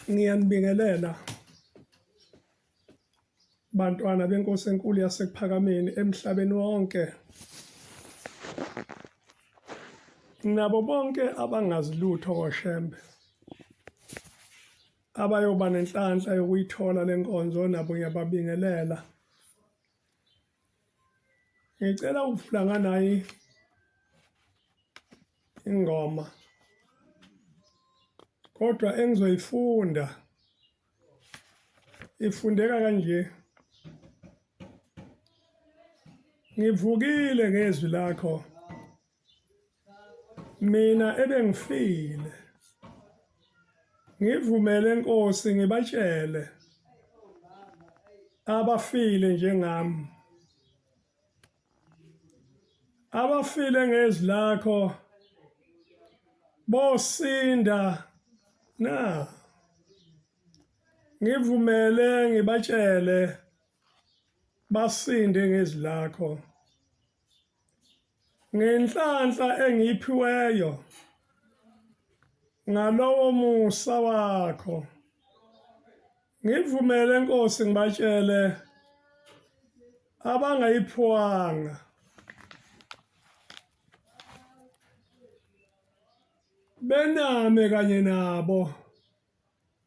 Ngiyanibingelela bantwana benkosi enkulu yasekuphakameni emhlabeni wonke, nabo bonke abangazi lutho ngoshembe abayoba nenhlanhla yokuyithola lenkonzo, nabo ngiyababingelela. Ngicela ukuvula nganayi ingoma kodwa engizoyifunda ifundeka kanje: ngivukile ngezwi lakho, mina ebengifile, ngivumele Nkosi ngibatshele abafile njengami, abafile ngezwi lakho bosinda na. Ngivumele ngibatshele basinde ngezwi lakho, ngenhlanhla engiyiphiweyo ngalowo musa wakho. Ngivumele Nkosi ngibatshele abangayiphiwanga, bename kanye nabo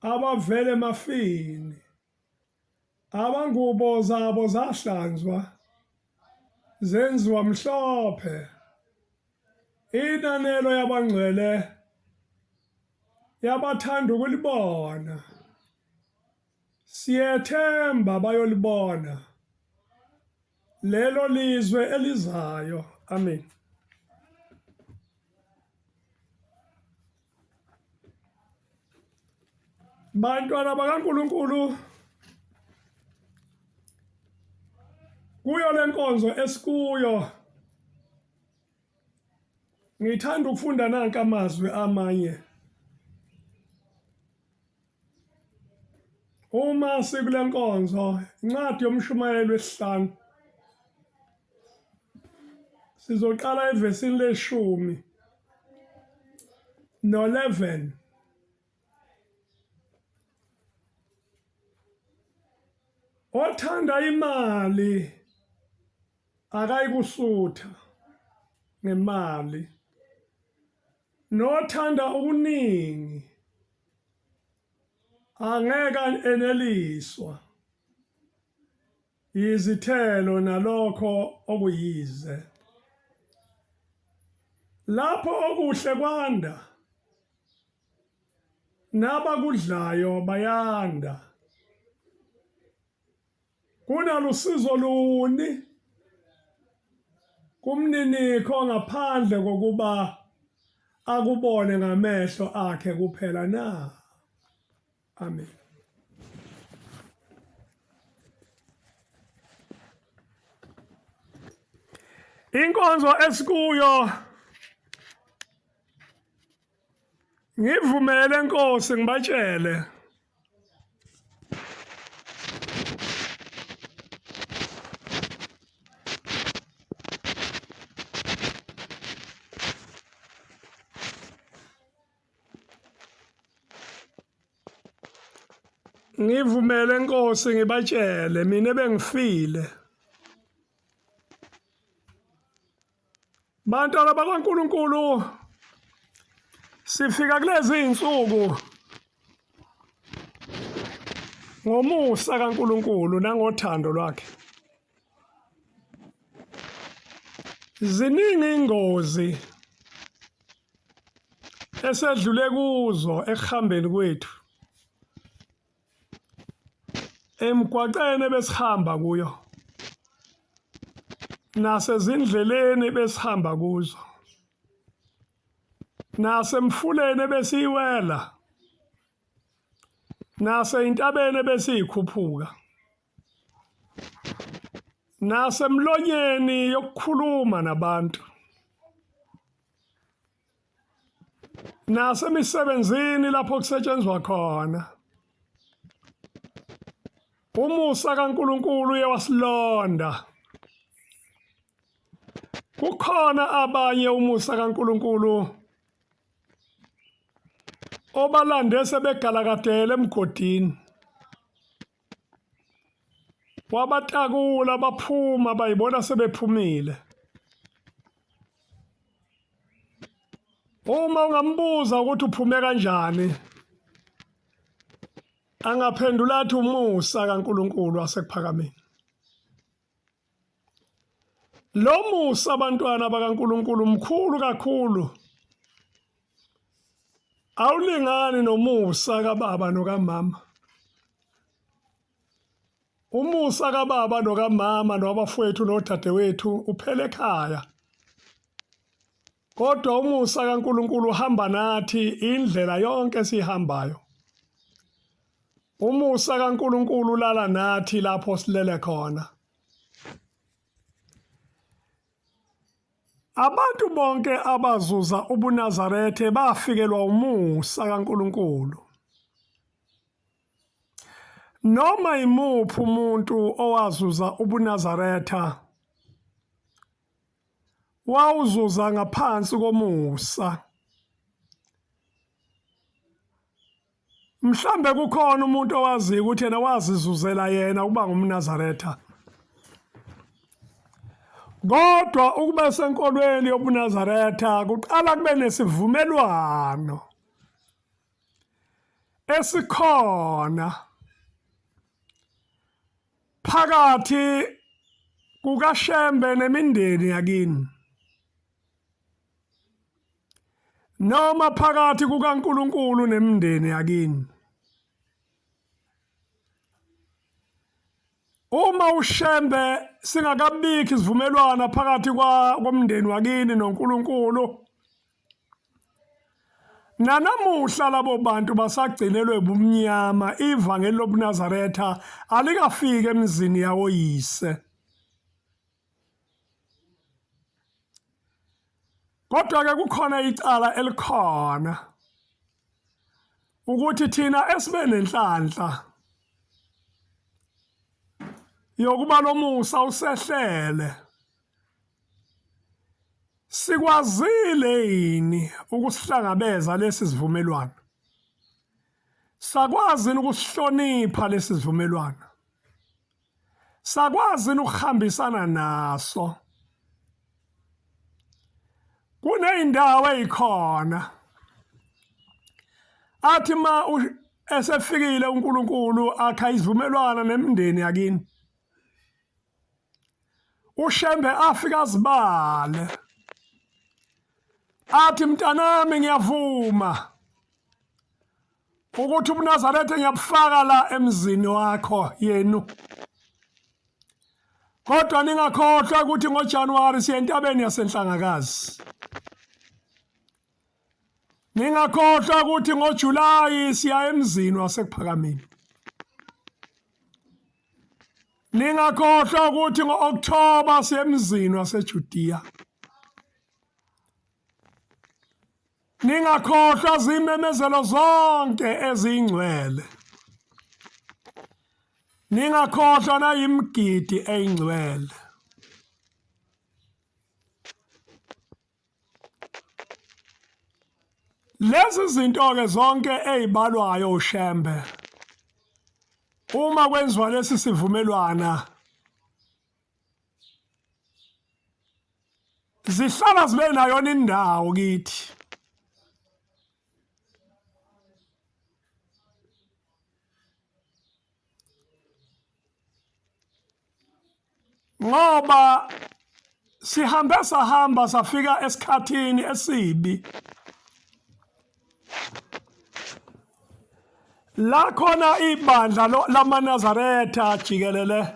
abavele emafini, abangubo zabo zahlanzwa zenziwa mhlophe, inanelo yabangcwele yabathanda ukulibona. Siyethemba bayolibona lelo lizwe elizayo. Amen. Bantwana bakaNkulunkulu, kuyo lenkonzo esikuyo ngithanda ukufunda nanka amazwi amanye. Uma sikule nkonzo, incwadi yomshumayeli wesihlanu, sizoqala evesini leshumi no-11. Othanda imali akayikusutha ngemali, nothanda okuningi angeke eneliswa izithelo nalokho okuyize. Lapho okuhle kwanda, nabakudlayo bayanda. Kunalusizo luni kumninikho ngaphandle kokuba akubone ngamehlo akhe kuphela na? Amen. Inkonzo esikuyo ngivumele Nkosi ngibatshele ngivumele Nkosi ngibatshele mina ebengifile. Bantwana bakaNkulunkulu, sifika kulezi insuku ngomusa kaNkulunkulu nangothando lwakhe. Ziningi ingozi esedlule kuzo ekuhambeni kwethu, emgwaqeni besihamba kuyo, nasezindleleni besihamba kuzo, nasemfuleni besiyiwela, naseyintabeni besiyikhuphuka, nasemlonyeni yokukhuluma nabantu, nasemisebenzini lapho kusetshenzwa khona. Umusa kaNkulunkulu uyawasilonda. Kukhona abanye umusa kaNkulunkulu obalande sebegalakadele emgodini wabatakula baphuma bayibona sebephumile. Uma ungambuza ukuthi uphume kanjani angaphendula athi umusa kaNkuluNkulu wasekuphakameni. Lo musa abantwana bakaNkuluNkulu mkhulu kakhulu, awulingani nomusa kababa nokamama. Umusa kababa nokamama nobafowethu nodadewethu uphele ekhaya, kodwa umusa kaNkuluNkulu uhamba nathi indlela yonke sihambayo. Umusa kaNkuluNkulu ulala nathi lapho silele khona. Abantu bonke abazuza ubuNazaretha bafikelwa umusa kaNkuluNkulu. Noma imuphi umuntu owazuza ubuNazaretha wawuzuza ngaphansi komusa. Mhlambe kukhona umuntu owaziyo ukuthi yena wazizuzela yena ukuba ngumNazaretha. Kodwa ukuba senkolweni yobuNazaretha kuqala kube nesivumelwano esikhona phakathi kukaShembe nemindeni yakini, noma phakathi kukaNkuluNkulu nemindeni yakini. Uma uShembe singakabikho isivumelwano phakathi komndeni wakini noNkuluNkulu, nanamuhla labo bantu basagcinelwe ubumnyama, ivangeli lobuNazaretha alikafiki emizini yawo yise. Kodwa-ke kukhona icala elikhona ukuthi thina esibe nenhlanhla yokuba lo musa usehlele, sikwazile yini ukusihlangabeza lesi sivumelwano? Sakwazi ukusihlonipha lesi sivumelwano? Sakwazi ukuhambisana naso? Kuneyindawo ezikhona athi ma esefikile uNkulunkulu akha isivumelwano nemindeni yakini, uShembe afika azibale athi mntanami ngiyavuma ukuthi ubuNazaretha ngiyabufaka la emzini wakho yenu, kodwa ningakhohlwa ukuthi ngoJanuwari siya entabeni yaseNhlangakazi. Ningakhohlwa ukuthi ngoJulayi siya emzini wasekuphakameni. Ningakhohlwa ukuthi ngo-Okthoba siya emzini waseJudiya. Ningakhohlwa zimemezelo zonke ezingcwele. Ningakhohlwa nayimgidi eyingcwele. Lezi zinto-ke zonke ezibalwayo uShembe, uma kwenziwa lesi sivumelwana, zihlala zibe nayona indawo kithi. Ngoba sihambe sahamba safika esikhathini esibi la khona ibandla lamaNazaretha jikelele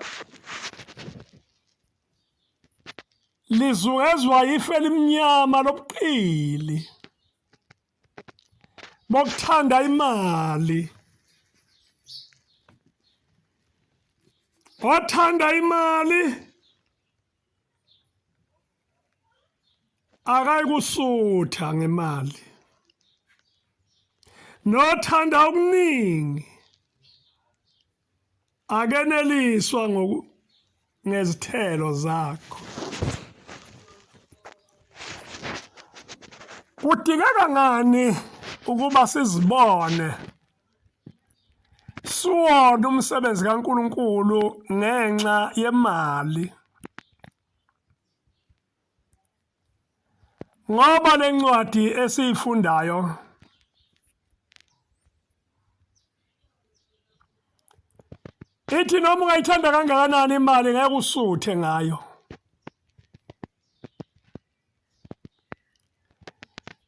lizukezwa ife elimnyama lobuqili bokuthanda imali. Othanda imali akayikusutha ngemali, nothanda okuningi akeneliswa ngezithelo zakho. Kudingeka ngani ukuba sizibone siwona umsebenzi kaNkuluNkulu ngenxa yemali. Ngoba lencwadi esiyifundayo ithi noma ungayithanda kangakanani imali ngeke usuthe ngayo.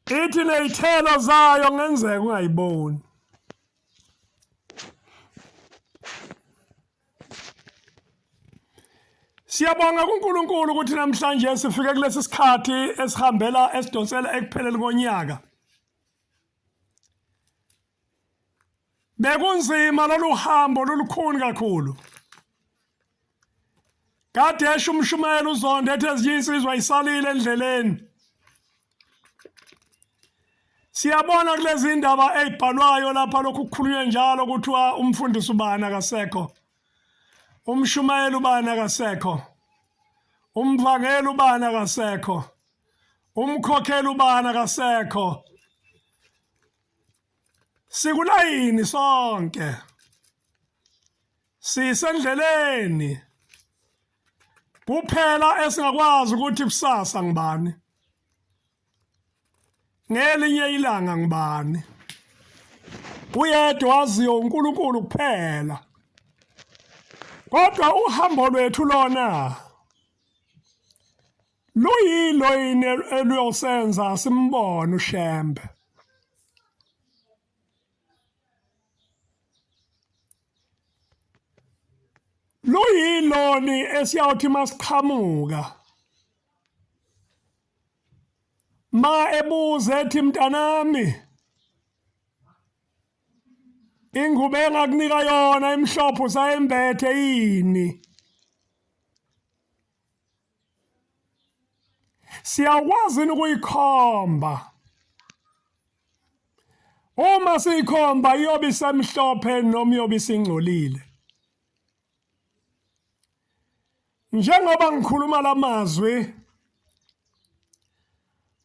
Ithi nezithelo zayo ngenzeka ungayiboni. Siyabonga kuNkulunkulu ukuthi namhlanje sifike kulesi sikhathi esihambela esidonsela ekupheleni konyaka. Bekunzima lolu hambo lolukhuni kakhulu. Kade esho umshumayeli uZonde ethi ezinye insizwa ayisalile endleleni. Siyabona kulezi indaba ezibhalwayo lapha lokhu kukhulunywa njalo kuthiwa umfundisi ubani akasekho. Umshumayeli ubani akasekho. Umvangeli ubani akasekho. Umkhokheli ubani akasekho. Sikulayini sonke. Sisendleleni. Kuphela esingakwazi ukuthi kusasa ngibani. Ngelinye ilanga ngibani. Uyedwa waziyo uNkulunkulu kuphela. Kodwa uhambo lwethu lona luyilo yini eliyosenza simbone uShembe. Luyiloni esiyawuthi masiqhamuka ma ebuze ethi mntanami ingubo engakunika yona emhlophe usayembethe yini. Siyakwazi ukuyikhomba. Uma siyikhomba iyobe isemhlophe noma iyobe isingcolile. Njengoba ngikhuluma lamazwi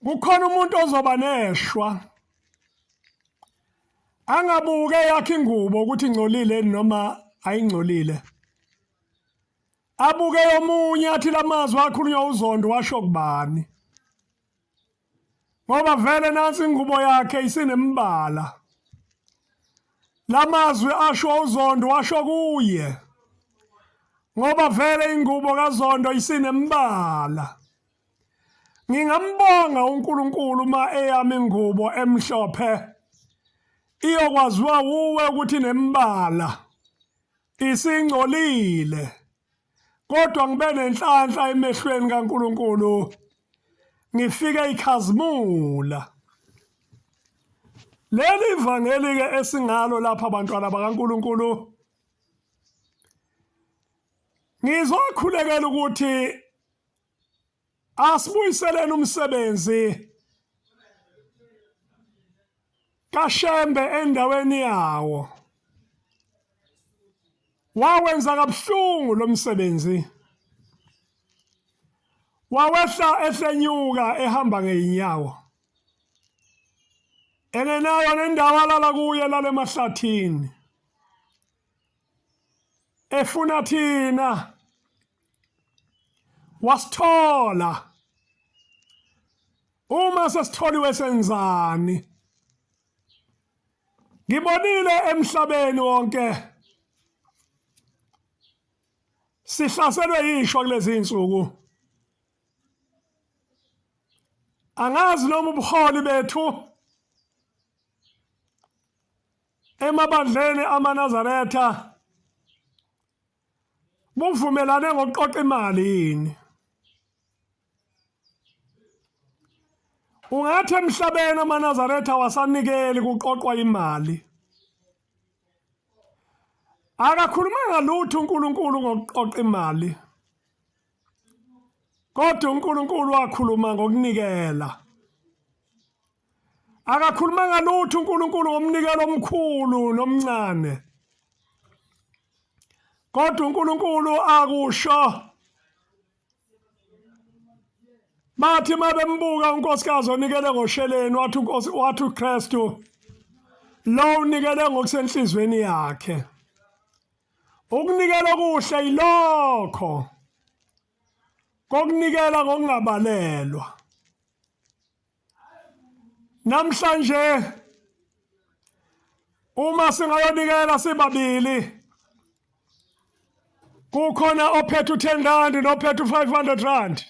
kukhona umuntu ozoba neshwa angabuke yakhe ingubo ukuthi ingcolile noma ayingcolile. Abuke omunye athi lamazwi akhulunywa uZondo washo kubani. Ngoba vele nansi ingubo yakhe isinemibala. Lamazwi asho uZondo washo kuye. Ngoba vele ingubo kaZondo isinemibala. Ngingambonga uNkulunkulu ma eyami ingubo emhlophe iyokwaziwa uwe ukuthi nemibala isingcolile. Kodwa ngibe nenhlanhla emehlweni kaNkulunkulu ngifike ikhazimula. Leli ivangeli ke esingalo lapha abantwana bakaNkulunkulu ngizokhulekela ukuthi asibuyiseleni umsebenzi kaShembe endaweni yawo. Wawenza kabuhlungu lo msebenzi. Wawehla ehlenyuka ehamba ngeenyawo. Engenayo nendawo alala kuye lale emahlathini. Efuna thina wasithola. Uma sesitholiwe senzani? Ngibonile emhlabeni wonke sihlaselwe yishwa kulezi insuku. Angazi noma ubuholi bethu emabandleni amaNazaretha buvumelane ngokuqoqa imali yini. Ungathi emhlabeni amaNazaretha wasanikeli kuqoqwa imali. Akakhulumanga lutho uNkulunkulu ngokuqoqa imali. Kodwa uNkulunkulu wakhuluma ngokunikela. Akakhulumanga lutho uNkulunkulu ngomnikelo omkhulu nomncane. Kodwa uNkulunkulu akusho. Bathi mabembuka unkosikazi onikele ngosheleni wathi uKristu lo unikele ngokusenhlizweni yakhe. Ukunikela kuhle yilokho kokunikela ngokungabalelwa. Namhlanje uma singayonikela sibabili kukhona ophethe u10 nophethe u500.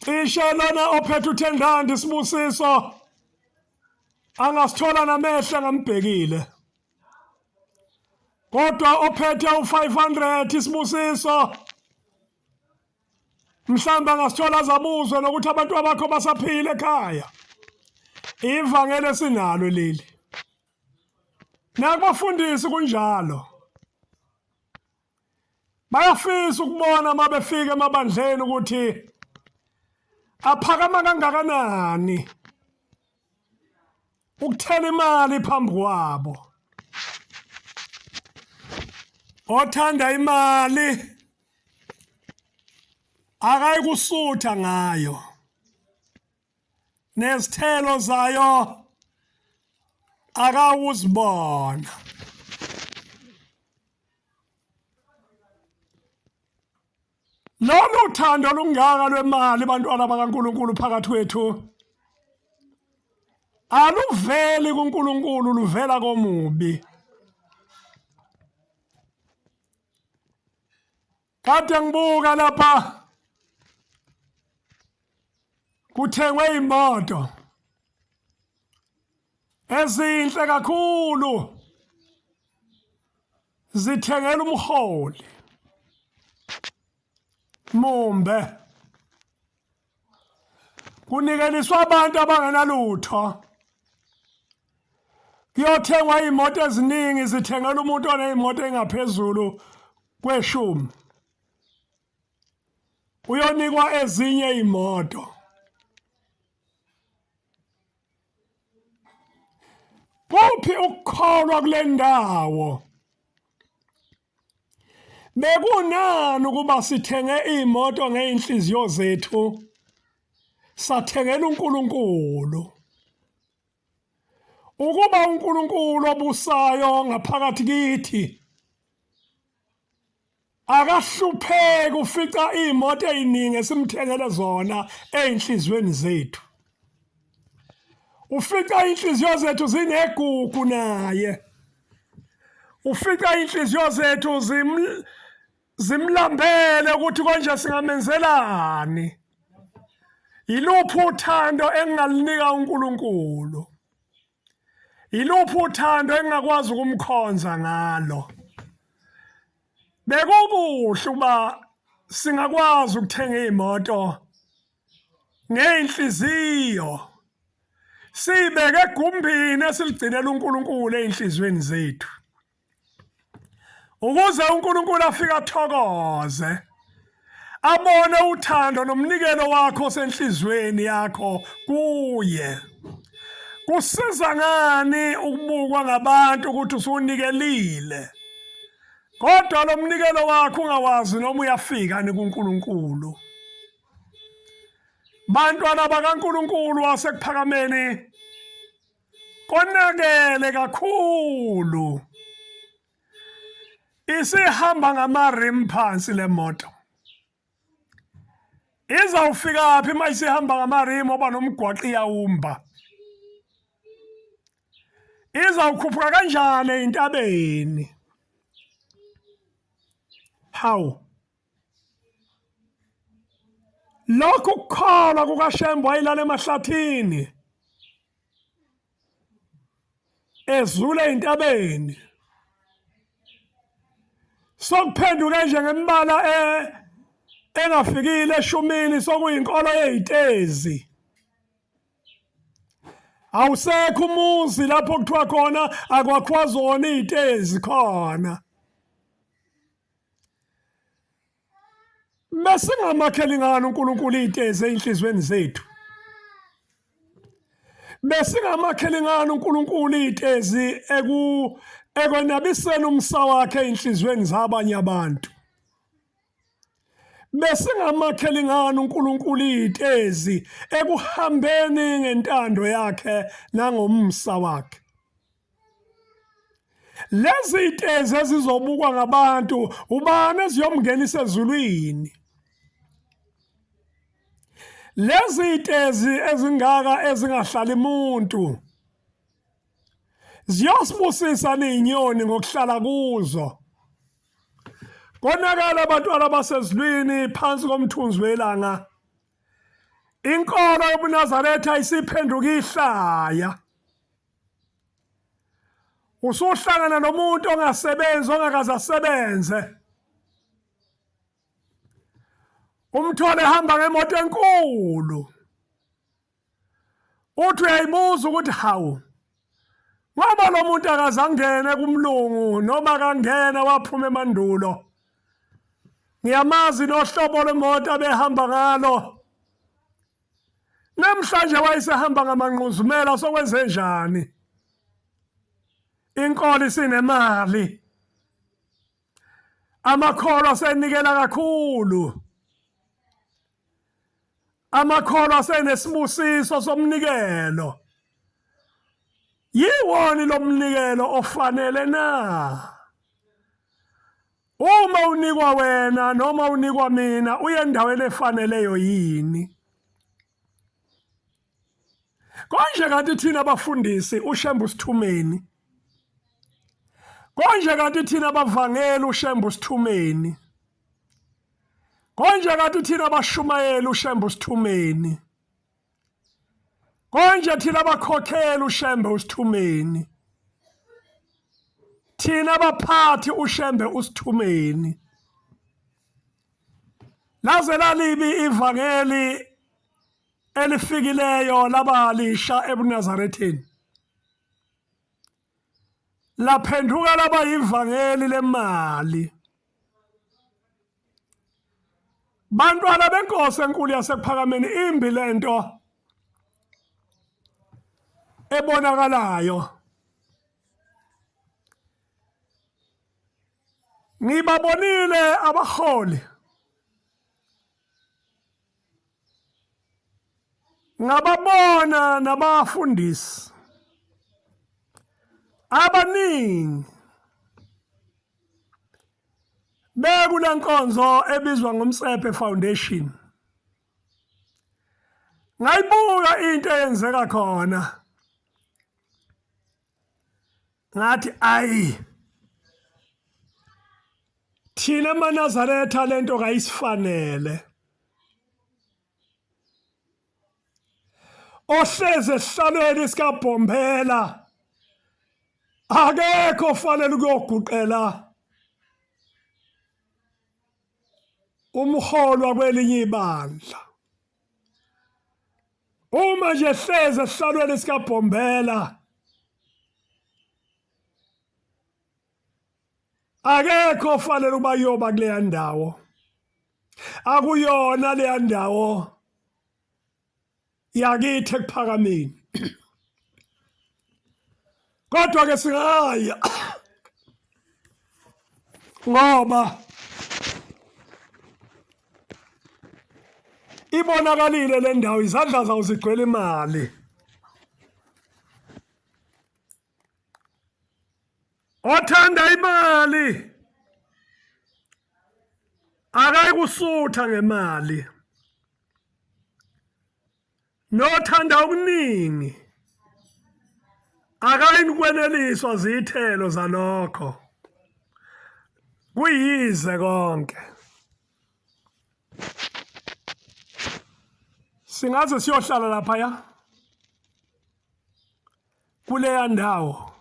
Cishe lona ophethe u10 Sibusiso angasithola namehla ngambhekile. Kodwa ophethe u500 Sibusiso mhlawumbe angasithola zabuzwe nokuthi abantu abakho basaphila ekhaya. Ivangeli sinalo leli. Nakubafundisi kunjalo. Bayafisa ukubona uma befika emabandleni ukuthi aphakama kangakanani ukuthela imali phambi kwabo. Othanda imali akayikusutha ngayo. Nezithelo zayo akawuzibona. Lolu uthando lungaka lwemali bantwana bakaNkulunkulu phakathi kwethu aluveli kuNkulunkulu, luvela komubi. Kade ngibuka lapha kuthengwe imoto ezinhle kakhulu zithengela umholi Mumbe. Kunikeliswa abantu abangenalutho. Kuyothengwa imoto eziningi zithengela umuntu onezimoto engaphezulu kwe10. Uyonikwa ezinye imoto. Kuphi ukukholwa kule ndawo? Bekunani ukuba sithenge imoto ngeinhliziyo zethu sathengela uNkulunkulu. Ukuba uNkulunkulu obusayo ngaphakathi kithi akahlupheki ufica imoto eziningi esimthengele zona einhlizweni zethu. Ufica inhliziyo zethu zinegugu naye. Ufica inhliziyo zethu zimlambele ukuthi konje singamenzelani. Yiluphi uthando engalinika uNkulunkulu? Yiluphi uthando engakwazi ukumkhonza ngalo? Bekubuhle ukuba singakwazi ukuthenga imoto ngeinhliziyo. Sibeke egumbini esigcinela uNkulunkulu einhlizweni zethu. Ukuze uNkulunkulu afike athokoze, abone uthando nomnikelo wakho senhlizweni yakho kuye. Kusiza ngani ukubukwa ngabantu ukuthi usunikelile? Kodwa lo mnikelo wakho ungawazi noma uyafika ni kuNkulunkulu. Bantwana bakaNkulunkulu wasekuphakameni konakele kakhulu. Isihamba ngamarim phansi le moto. Izawufika phi uma isihamba ngamarim oba nomgwaqo iyawumba? Izawukhuphuka kanjani entabeni? How? Lokhu kukholwa kukaShembe wayilala emahlathini ezule entabeni. Sokuphenduke nje ngembala engafikile eshumini sokuyinkolo yezitezi. Awusekho umuzi lapho kuthiwa khona akwakhiwa zona izitezi khona. Besingamakheli ngani uNkulunkulu izitezi einhlizweni zethu? Besingamakheli ngani uNkulunkulu izitezi ekwenabiseni umsa wakhe einhlizweni zabanye abantu? besingamakhelingana uNkulunkulu izitezi ekuhambeni ngentando yakhe nangomsa wakhe. Lezi zitezi ezizobukwa ngabantu ubani eziyomngenisa ezulwini. Lezi zitezi ezingaka ezingahlali umuntu ziyosibusisa n'inyoni ngokuhlala kuzo. Konakala abantwana basezulwini phansi komthunzi welanga. Inkolo yobuNazaretha isiphenduka ihlaya. Usuhlangana nomuntu ongasebenzi ongakaze asebenze. Umthole ehamba ngemoto enkulu. Uthi uyayibuza ukuthi hawu. Ngoba lo muntu akaze angene kumlungu noma kangena waphuma emandulo. Ngiyamazi nohlobo lwemoto abehamba ngalo. Namhlanje wayesehamba ngamanquzumela sokwenze njani? Inkolo isinemali. Amakholo asenikela kakhulu. Amakholo asenesibusiso somnikelo. Yiwoni lo mnikelo ofanele na? Uma unikwa wena noma unikwa mina uye endaweni efaneleyo yini? Konje kanti thina abafundisi uShembe uSithumeni. Konje kanti thina abavangeli uShembe uSithumeni. Konje kanti thina abashumayeli uShembe uSithumeni. Konje thina abakhokheli uShembe uSithumeni. Thina abaphathi uShembe uSithumeni. Laze lalibi ivangeli elifikileyo labalisha ebuNazaretheni. Laphenduka laba ivangeli lemali. Bantwana benkosi enkulu yasekuphakameni imbi lento ebonakalayo. Ngibabonile abaholi. Ngababona nabafundisi. Abaningi bekule nkonzo ebizwa ngomSephe Foundation. Ngayibuka into eyenzeka khona. Ngathi ayi. Thina amaNazaretha lento kayisifanele. Ohleze esihlalweni sikaBhombela akekho ofanele ukuyoguqela umholwa kwelinye ibandla. Uma nje ehleze esihlalweni sikaBhombela akekho ofanele ukuba yoba kuleya ndawo. Akuyona leya ndawo yakithi ekuphakameni. Kodwa ke singaya ngoba ibonakalile le ndawo izandla zawo zigcwele imali. Othanda imali akayikusutha ngemali. Nothanda okuningi akayikweneliswa zithelo zalokho. Kuyize konke. Singaze siyohlala lapha ya kuleya ndawo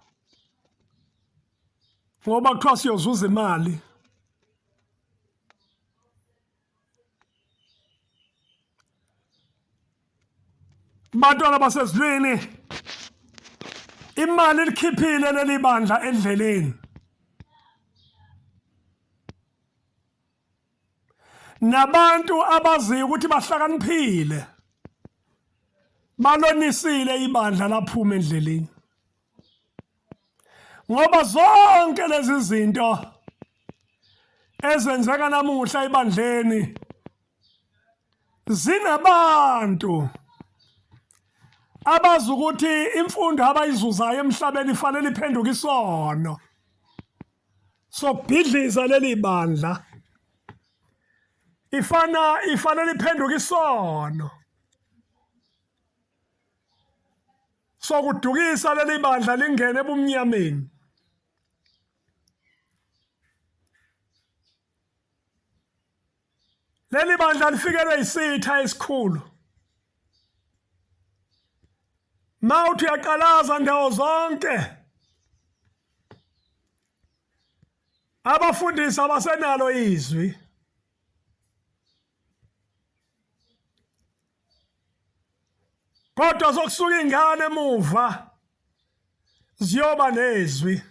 ngoba kuthiwa siyozuza imali. Bantwana basezulwini imali likhiphile leli bandla endleleni. Nabantu abaziyo ukuthi bahlakaniphile balonisile ibandla laphuma endleleni. Ngoba zonke lezi zinto ezenzeka namuhla ebandleni zinabantu abazi ukuthi imfundo abayizuzayo emhlabeni ifanele iphenduke isono sokubhidliza leli bandla ifanele iphenduke isono sokudukisa leli bandla lingene ebumnyameni. Leli bandla lifikelwe isitha esikhulu. Mawuthi uyaqalaza ndawo zonke, abafundisi abasenalo izwi. Kodwa sokusuka ingane emuva ziyoba nezwi.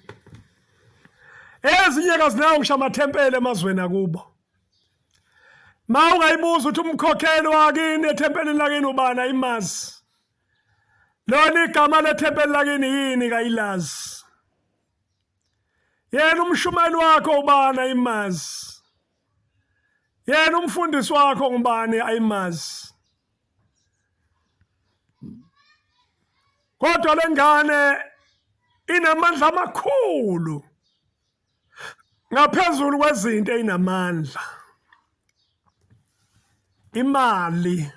Ezinye kazinawo ngisho amathempeli emazweni akubo. Ma ungayibuza ukuthi umkhokheli wakini ethempelini lakini ubani ayimazi. Lona igama lethempeli lakini yini kayilazi. Yena umshumeli wakho ubani ayimazi. Yena umfundisi wakho ngubani ayimazi. Kodwa lengane inamandla amakhulu ngaphezulu kwezinto einamandla. Imali,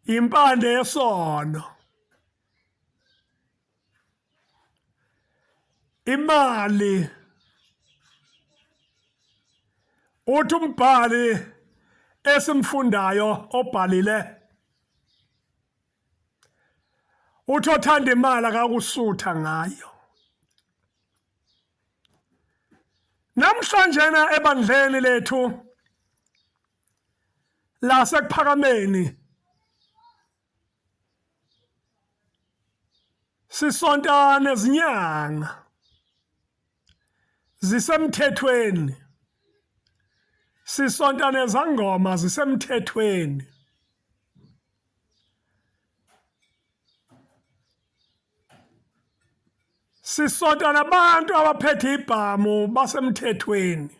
impande yesono, imali, uthi umbhali esimfundayo obhalile uthi othanda imali akakusutha ngayo. Namhlanje ebandleni lethu lasekuphakameni sisontana ezinyanga zisemthethweni, sisontana ezangoma zisemthethweni. Sisonta nabantu abaphethe ibhamu basemthethweni.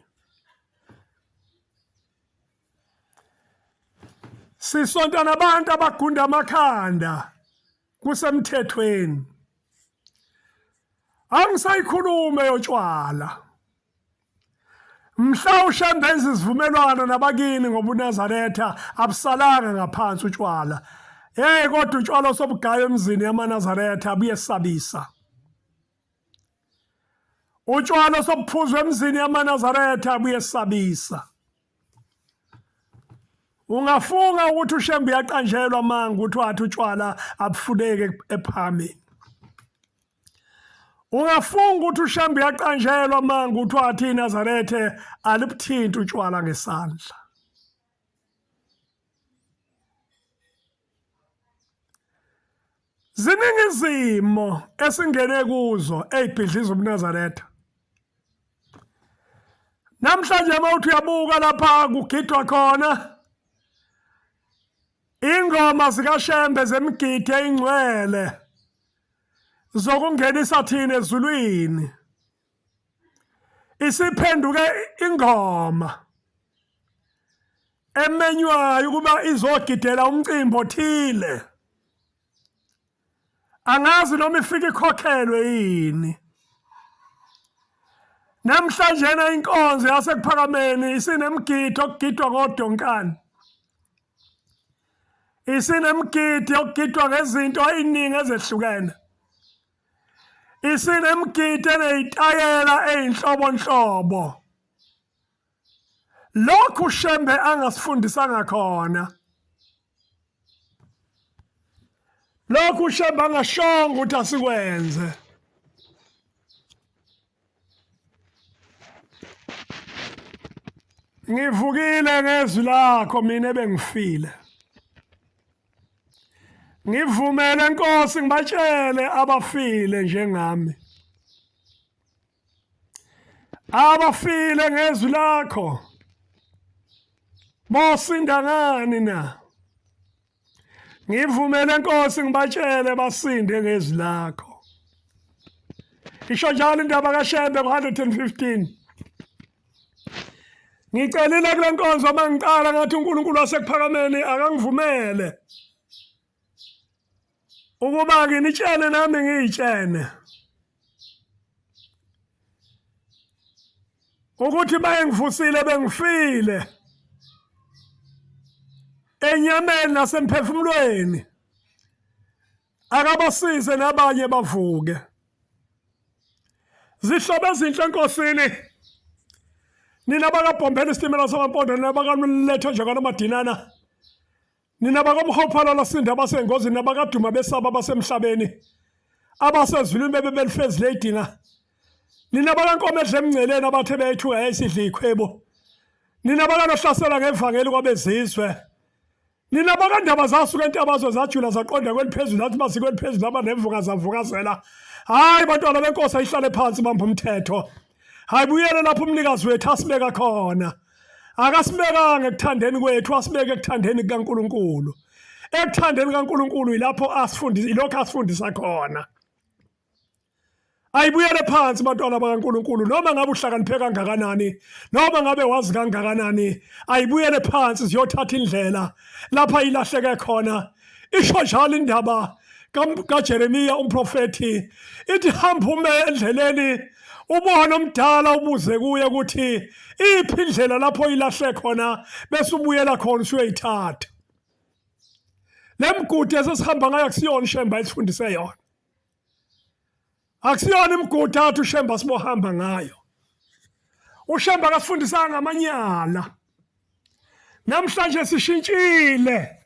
Sisonta nabantu abagunda amakhanda kusemthethweni. Angisayikhulume yotshwala. Mhla uShembeza isivumelwano nabakini ngobuNazaretha abusalanga ngaphansi utshwala. Kodwa utshwala sobugayo emzini yamaNazaretha buyesabisa. Utshwala sobuphuzwa emzini yamaNazaretha buyesabisa. Ungafunga ukuthi uShembe uyaqanjelwa manga ukuthi wathi utshwala abufuneke ephameni. Ungafunga ukuthi uShembe uyaqanjelwa manga ukuthi wathi iNazaretha alibuthinti utshwala ngesandla. Ziningi izimo esingene kuzo ezibhidliza ubuNazaretha. Namhlanje mawuthi uyabuka lapha kugidwa khona ingoma zikaShembe zemgidi eyingcwele zokungenisa thina ezulwini. Isiphenduke ingoma emenywayo ukuba izogidela umcimbi othile. Angazi noma ifika ikhokhelwe yini. Namhlanje inkonzo yasekuphakameni isinemgidi okugidwa ngodonkani. Isinemgidi okugidwa ngezinto eziningi ezehlukene. Isinemgidi enezitayela ezinhlobonhlobo. Lokhu uShembe angasifundisanga khona. Lokhu uShembe angashonga ukuthi asikwenze. Ngivukile ngezwi lakho mina ebengifile. Ngivumele Nkosi ngibatshele abafile njengami. Abafile ngezwi lakho. Bosinda ngani na? Ngivumele Nkosi ngibatshele basinde ngezwi lakho. Isho njalo indaba kaShembe ku-115. Ngicelile kule nkonzo mangiqala ngathi uNkulunkulu wasekuphakameni akangivumele ukuba nginitshene nami ngiyitshene ukuthi bayengivusile bengifile enyameni nasemphefumulweni akabasize nabanye bavuke. Zihlobo ezinhle enkosini, nina bakabhombela isitimela samampondo, nina bakaletha nje kwanamadinana, nina bakamhophala lasinda abasengozini, nabakaduma besaba abasemhlabeni abasezulwini bebelifezi leyidinga, nina bakankomedla emngceleni abathe bethu yayisidla ikhwebo, nina bakanohlasela ngevangeli kwabezizwe, nina bakandaba zasuka entabazo zajula zaqonda kweliphezulu athi basikweliphezulu abanemvuka zavukazela. Hayi bantwana benkosi ayihlale phansi bamba umthetho. Hayi buyele lapho umnikazi wethu asibeka khona. Akasibekanga ekuthandeni kwethu, asibeke ekuthandeni kaNkulunkulu. Ekuthandeni kaNkulunkulu ilapho ilokho asifundisa khona. Ayibuyele phansi bantwana bakaNkulunkulu, noma ngabe uhlakaniphe kangakanani, noma ngabe wazi kangakanani, ayibuyele phansi siyothatha indlela lapha ilahleke khona. Isho njalo indaba kaJeremiya umprofeti ithi hamba ume endleleni ubone omdala ubuze kuye ukuthi iphi indlela lapho ilahle khona bese ubuyela khona usuyoyithatha. Lemigudu esesihamba ngayo akusiyona uShemba esifundise yona. Akusiyona imigudu athi uShemba sibohamba ngayo. uShemba akasifundisanga amanyala. Namhlanje sishintshile.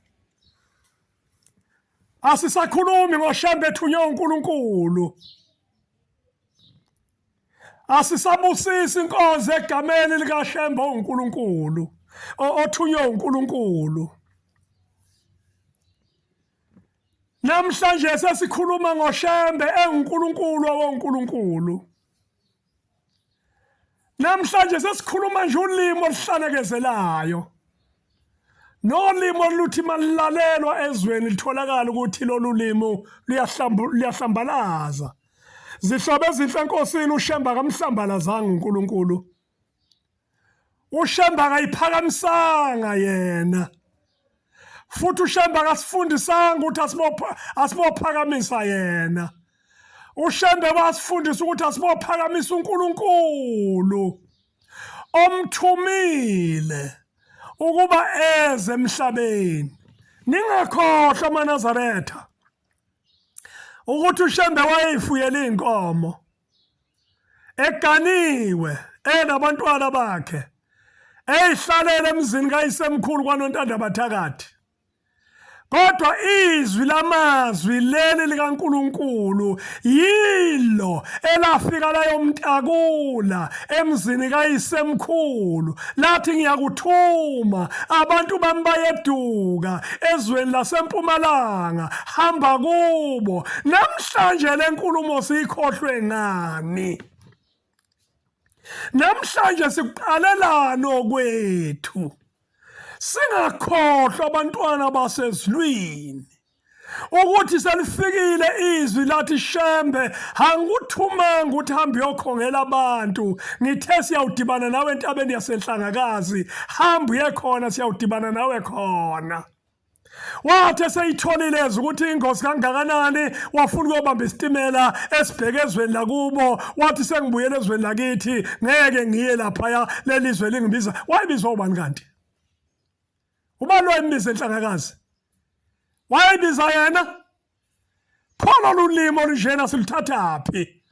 Asisakhulumi ngoShemba ethunywe uNkulunkulu. Asisabusisi inkonzo egameni likaShemba uNkulunkulu othunywe uNkulunkulu. Namhlanje sesikhuluma ngoShembe enguNkulunkulu owoNkulunkulu. Namhlanje sesikhuluma nje ulimo oluhlanekezelayo. Nolimo oluthi malilalelwa ezweni litholakala ukuthi lolu limo liyahlambalaza. Zihlobo ezinhle enkosini uShemba kamhlambalazanga uNkulunkulu. uShemba akayiphakamisanga yena. Futhi uShemba akasifundisanga ukuthi asibophakamisa yena. uShemba wasifundisa ukuthi asibophakamisa uNkulunkulu omthumile ukuba eze emhlabeni. Ningakhohlwa amaNazaretha ukuthi uShemba wayeyifuyela inkomo, eganiwe enabantwana bakhe, eyihlalele emzini kayisemkhulu kwaNontanda Bathakathi. Kodwa izwi lamazwi leli likaNkulunkulu yilo elafika layo mntakula emzini kayisemkhulu lathi ngiyakuthuma abantu bami bayeduka ezweni lasempumalanga, hamba kubo. Namhlanje le nkulumo siyikhohlwe ngani? Namhlanje sikuqalelani okwethu? Singakhohlwa abantwana basezulwini ukuthi selifikile izwi lathi Shembe angikuthumanga ukuthi hambe uyokhongela abantu, ngithe siyawudibana nawe entabeni yasenhlangakazi, hamba uye khona siyawudibana nawe khona. Wathi seyitholile ukuthi ingozi kangakanani wafuna ukubamba isitimela esibheke ezweni lakubo, wathi sengibuyele ezweni lakithi ngeke ngiye lapha lelizwe lingibiza. Wayibizwa ubani kanti? Ubani wayembiza enhlangakazi? Wayebiza yena? Pholo lulimo olunjena siluthathaphi?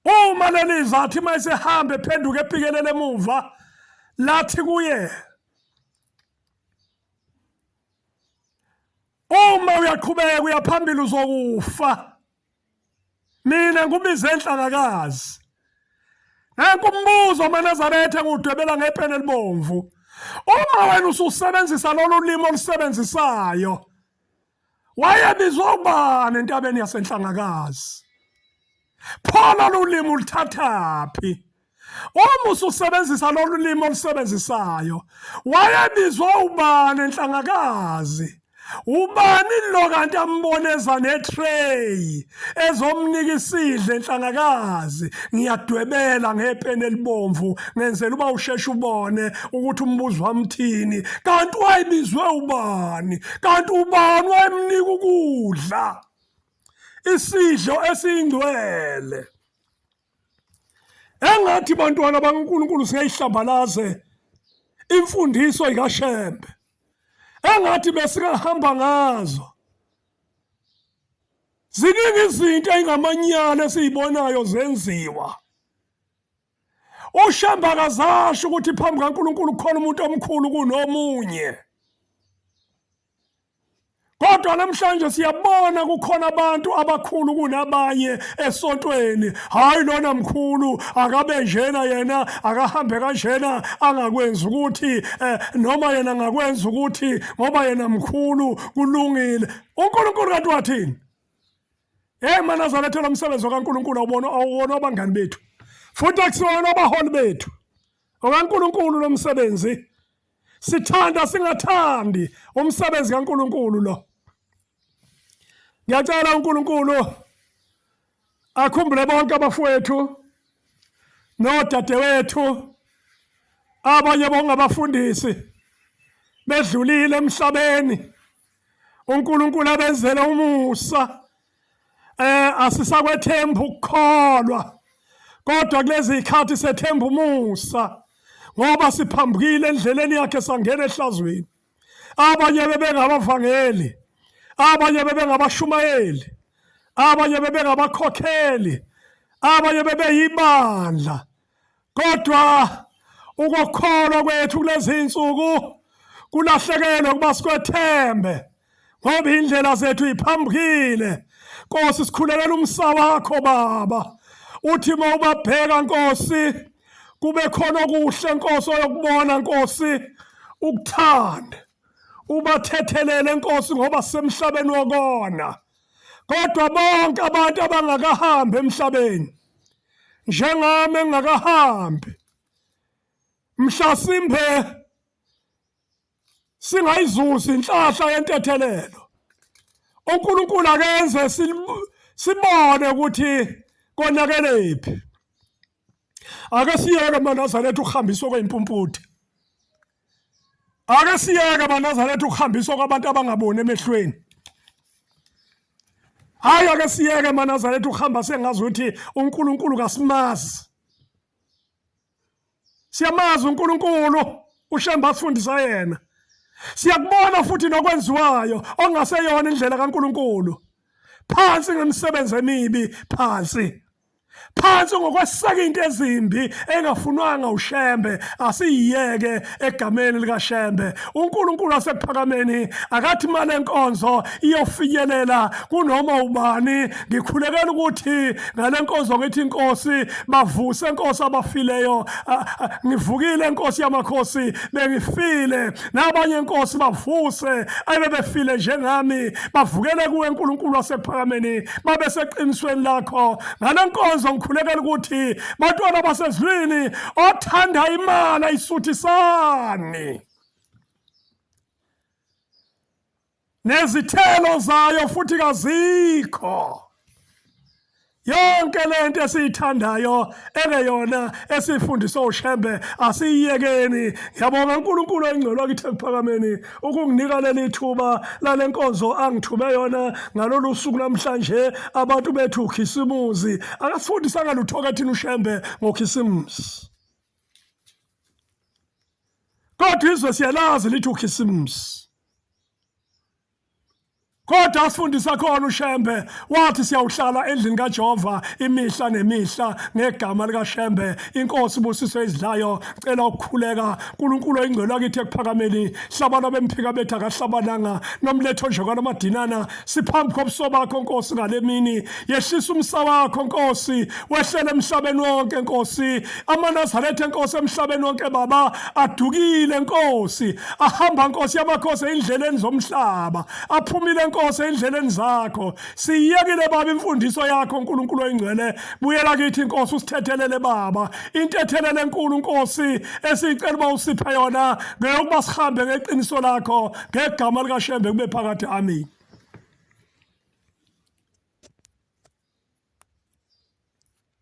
Uma leliza athi mayisehambe ephenduka epikelele emuva lathi kuye, uma uyaqhubeka uyaphambili uzokufa. Mina ngubiza enhlangakazi. Nanku umbuzo amaNazaretha engudwebela ngepeni elibomvu. Uma wena ususebenzisa lolu limo olusebenzisayo, wayebizwa ubani entabeni yasenhlangakazi? Pholo lulimo uluthathaphi? Uma ususebenzisa lolu limo olusebenzisayo, wayebizwa ubani enhlangakazi? ubani lo kanti amboneza netray ezomnika isidle enhlangakazi ngiyadwebela ngepeni elibomvu ngenzela uba usheshe ubone ukuthi umbuzo wamthini kanti wayibizwe ubani kanti ubani wayemnika ukudla isidlo esingcwele engathi bantwana bakaNkulunkulu siyayihlambalaze imfundiso ikaShembe engathi besingahamba ngazo ziningi izinto eingamanyala esizibonayo zenziwa uShembe akazasho ukuthi phambi kaNkulunkulu kukhona umuntu omkhulu kunomunye kodwa namhlanje siyabona kukhona abantu abakhulu kunabanye esontweni hayi lona mkhulu akabe njena yena akahambe kanjena angakwenza ukuthi noma yena angakwenza ukuthi ngoba yena mkhulu kulungile uNkulunkulu kanti wathini Manazaretha lomsebenzi kaNkulunkulu awubona abangani bethu futhi akusiwona abaholi bethu okaNkulunkulu lomsebenzi sithanda singathandi umsebenzi kaNkulunkulu lo ngiyacela uNkulunkulu akhumbule bonke abafowethu nodadewethu abanye bongabafundisi bedlulile emhlabeni uNkulunkulu abenzele umusa asisakwethemba ukukholwa kodwa kulezi ikhathi sethemba umusa ngoba siphambukile endleleni yakhe sangena ehlazweni abanye bebengabavangeli abanye bebengabashumayeli abanye bebengabakhokheli abanye bebeyibandla kodwa ukukholwa kwethu kulezi insuku kulahlekelwe kuba sikwethembe ngoba indlela zethu iphambukile Nkosi sikhulelela umsa wakho baba uthi mawubabheka Nkosi kube khona okuhle Nkosi oyokubona Nkosi ukuthanda ubathethelele Nkosi ngoba semhlabeni wokona kodwa bonke abantu abangakahambi emhlabeni njengami engakahambi mhlasimbe singayizuzi inhlahla yentethelelo uNkulunkulu akenze sibone ukuthi konakelephi ake siyeke Manazaretha ukuhambiswa kweimpumputhi ake siyeke Manazaretha ukuhambiswa kwabantu abangaboni emehlweni hayi ake siyeke Manazaretha ukuhamba sengazi ukuthi uNkulunkulu kasimazi siyamazi uNkulunkulu uShembe asifundisa yena siyakubona futhi nokwenziwayo ongaseyona indlela kaNkulunkulu phansi ngemisebenzi emibi phansi ngokweseka into ezimbi engafunwanga uShembe asiyiyeke egameni likaShembe uNkulunkulu asekuphakameni akathi manje enkonzo iyofikelela kunoma ubani ngikhulekela ukuthi ngale nkonzo ngithi inkosi bavuse inkosi abafileyo ngivukile inkosi yamakhosi bengifile nabanye inkosi bavuse ayebefile njengami bavukele kuwe uNkulunkulu asekuphakameni babe seqinisweni lakho ngale nkonzo ngikhulekela ukuthi bantwana basezulwini othanda imali ayisuthisani nezithelo zayo futhi kazikho yonke lento esiyithandayo ekeyona esifundiswa uShembe asiyiyekeni yabonga uNkulunkulu engcwele kithi ekuphakameni ukunginika leli thuba lale nkonzo angithume yona ngalolu suku namhlanje abantu bethu ukhisimuzi akasifundisa ngalutho kathina uShembe ngokhisimuzi kodwa izwe siyalazi lithi ukhisimuzi kodwa asifundisa khona uShembe wathi siyawuhlala endlini kaJehova imihla nemihla ngegama likaShembe inkosi busiswe izidlayo cela ukukhuleka uNkulunkulu oyingcwele kithi ekuphakameni hlabana bemphika bethu akahlabananga nomletho nje kwanamadinana siphambi kobuso bakho Nkosi ngalemini yehlisa umsa wakho Nkosi wehlele emhlabeni wonke Nkosi aManazaretha Nkosi emhlabeni wonke baba adukile Nkosi ahamba Nkosi yamakhosi endleleni zomhlaba aphumile Nkosi endleleni zakho. Siyekile Baba imfundiso yakho uNkulunkulu oyingcwele. Buyela kithi Nkosi usithethelele Baba. Intethelele enkulu Nkosi esicela uba usiphe yona ngeyokuba sihambe ngeqiniso lakho ngegama likaShembe kube phakathi. Amen.